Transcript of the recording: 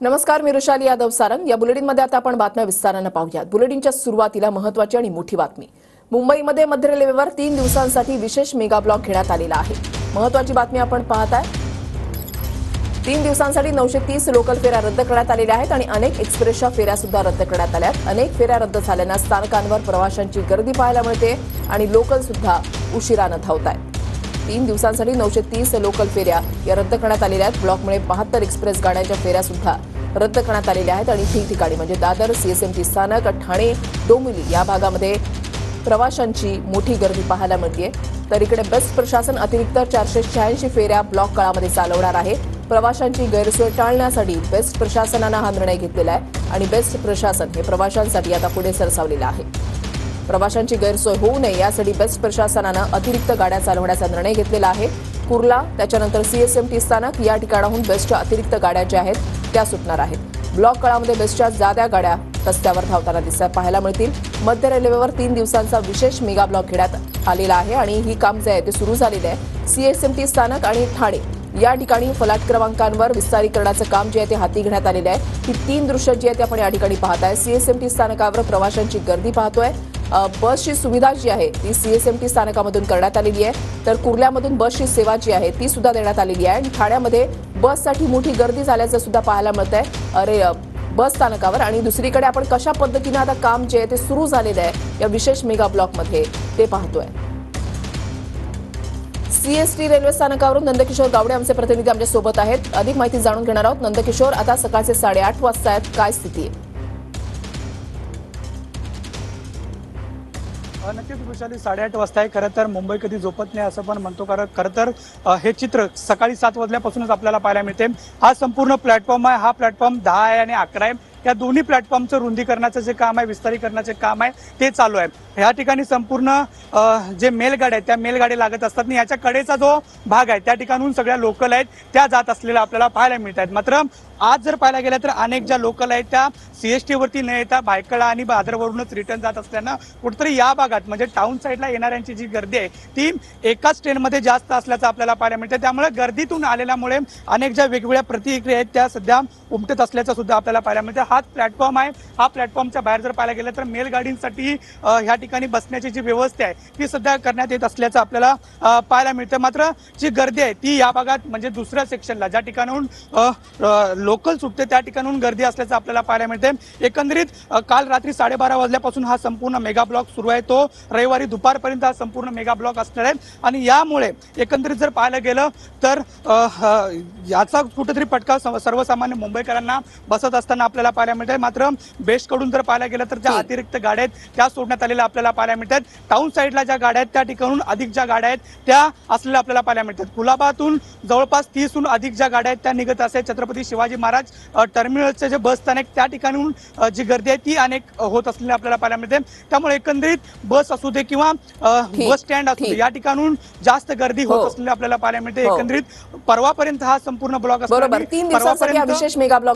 नमस्कार, मी रुशाली यादव सारंग। या बुलेटिनमध्ये आता आपण बातम्या विस्ताराने पाहूयात। बुलेटिनच्या सुरुवातीला महत्त्वाची आणि मोठी बातमी। मुंबईमध्ये मध्य रेल्वेवर 3 दिवसांसाठी विशेष मेगा ब्लॉक घेण्यात आलेला आहे। महत्त्वाची बातमी आपण पाहताय। 3 दिवसांसाठी 930 लोकल फेऱ्या रद्द करण्यात आलेल्या आहेत आणि अनेक एक्सप्रेसच्या फेऱ्या सुद्धा रद्द करण्यात आल्या आहेत। अनेक फेऱ्या रद्द झाल्याने स्थानकांवर प्रवाशांची गर्दी पाहायला मिळते आणि लोकल सुद्धा उशिराने धावतायत। 3 दिवसांसाठी 930 लोकल फेऱ्या या रद्द करण्यात आलेल्या आहेत। ब्लॉकमुळे 72 एक्सप्रेस गाड्यांच्या फेऱ्या सुद्धा रद्द करण्यात आलेल्या आहेत आणि ठिकठिकाणी म्हणजे दादर, सीएसएमटी स्थानक, ठाणे, डोंबिवली या भागामध्ये प्रवाशांची मोठी गर्दी पाहायला मिळते। तर इकडे बेस्ट प्रशासन अतिरिक्त 486 फेऱ्या ब्लॉक काळामध्ये चालवणार आहे। प्रवाशांची गैरसोय टाळण्यासाठी बेस्ट प्रशासनाने हा निर्णय घेतलेला आहे आणि बेस्ट प्रशासन हे प्रवाशांसाठी आता पुढे सरसावलेलं आहे। प्रवाशांची गैरसोय होऊ नये यासाठी बेस्ट प्रशासनाने अतिरिक्त गाड्या चालवण्याचा निर्णय घेतलेला आहे। कुर्ला, त्याच्यानंतर सीएसएमटी स्थानक या ठिकाणाहून बेस्टच्या अतिरिक्त गाड्या ज्या आहेत त्या सुटणार आहेत। ब्लॉक काळामध्ये बेस्टच्या जाद्या गाड्या रस्त्यावर धावताना पाहायला मिळतील। मध्य रेल्वेवर 3 दिवसांचा विशेष मेगा ब्लॉक घेण्यात आलेला आहे आणि ही काम जे आहे ते सुरू झालेले आहे। सीएसएमटी स्थानक आणि ठाणे या ठिकाणी फलाट क्रमांकांवर विस्तारीकरणाचं काम जे आहे ते हाती घेण्यात आलेले आहे। ही 3 दृश्य जी आहेत ते आपण या ठिकाणी पाहताय। सीएसएमटी स्थानकावर प्रवाशांची गर्दी पाहतोय। बसची सुविधा जी आहे ती सीएसएमटी स्थानकामधून करण्यात आलेली आहे। तर कुर्ल्यामधून बसची सेवा जी आहे ती सुद्धा देण्यात आलेली आहे आणि ठाण्यामध्ये बससाठी मोठी गर्दी झाल्याचं सुद्धा पाहायला मिळतंय बस स्थानकावर। आणि दुसरीकडे आपण कशा पद्धतीने आता काम जे आहे ते सुरू झालेलं आहे या विशेष मेगा ब्लॉकमध्ये ते पाहतोय। सीएसटी रेल्वे स्थानकावरून नंदकिशोर गावडे आमचे प्रतिनिधी आमच्या सोबत आहेत। अधिक माहिती जाणून घेणार आहोत। नंदकिशोर, आता सकाळचे 8:30 वाजता आहेत, काय स्थिती आहे? नक्कीच वैशाली, 8:30 वाजता आहे। खरं तर मुंबई कधी झोपत नाही असं पण म्हणतो, कारण खरं तर हे चित्र सकाळी 7 वाजल्यापासूनच आपल्याला पाहायला मिळते। हा संपूर्ण प्लॅटफॉर्म आहे, हा प्लॅटफॉर्म 10 आहे आणि 11 आहे। या दोन्ही प्लॅटफॉर्मचं रुंदीकरणाचं जे काम आहे, विस्तारीकरणाचे काम आहे ते चालू आहे। ह्या ठिकाणी संपूर्ण जे मेलगाड्या आहेत त्या मेलगाड्या लागत असतात आणि याच्या कडेचा जो भाग आहे त्या ठिकाणून सगळ्या लोकल आहेत त्या जात असलेल्या आपल्याला पाहायला मिळत आहेत। मात्र आज जर पाहायला गेलं तर अनेक ज्या लोकल आहेत त्या सीएसटी वरती न येता भायखळा आणि दादरवरूनच रिटर्न जात असल्यानं कुठेतरी या भागात म्हणजे टाउन साईडला येणाऱ्यांची जी गर्दी आहे ती एकाच ट्रेनमध्ये जास्त असल्याचं आपल्याला पाहायला मिळतं। त्यामुळे गर्दीतून आलेल्यामुळे अनेक ज्या वेगवेगळ्या प्रतिक्रिया आहेत त्या सध्या उमटत असल्याचं सुद्धा आपल्याला पाहायला मिळतं। हाच प्लॅटफॉर्म आहे, हा प्लॅटफॉर्मच्या बाहेर जर पाहायला गेलं तर मेलगाडींसाठी ह्या ठिकाणी बसण्याची जी व्यवस्था आहे ती सध्या करण्यात येत असल्याचं आपल्याला पाहायला मिळतं। मात्र जी गर्दी आहे ती या भागात म्हणजे दुसऱ्या सेक्शनला ज्या ठिकाणाहून लोकल सुटते त्या ठिकाणून गर्दी असल्याचं आपल्याला पाहायला मिळते। एकंदरीत काल रात्री 12:30 वाजल्यापासून हा संपूर्ण मेगा ब्लॉक सुरू आहे, तो रविवारी दुपारपर्यंत हा संपूर्ण मेगा ब्लॉक असणार आहे आणि यामुळे एकंदरीत जर पाहायला गेलं तर याचा कुठेतरी फटका सर्वसामान्य मुंबईकरांना बसत असताना आपल्याला पाहायला मिळतंय। मात्र बेस्टकडून जर पाहायला गेलं तर ज्या अतिरिक्त गाड्या आहेत त्या सोडण्यात आलेल्या आपल्याला पाहायला मिळतात। टाउन साईडला ज्या गाड्या आहेत त्या ठिकाणून अधिक ज्या गाड्या आहेत त्या असलेल्या आपल्याला पाहायला मिळतात। कुलाबातून जवळपास 30हून अधिक ज्या गाड्या आहेत त्या निघत असतात। छत्रपती शिवाजी महाराज टर्मिनलचे जे बस स्थानक त्या ठिकाणून जी गर्दी आहे ती अनेक होत असलेली आपल्याला पाहायला मिळते। त्यामुळे एकंदरीत बस असू दे किंवा बस स्टँड असू दे या ठिकाणून जास्त गर्दी होत असलेली आपल्याला पाहायला मिळते। एकंदरीत परवापर्यंत हा संपूर्ण ब्लॉक असणार। 3 दिवसांसाठी विशेष मेगा ब्लॉक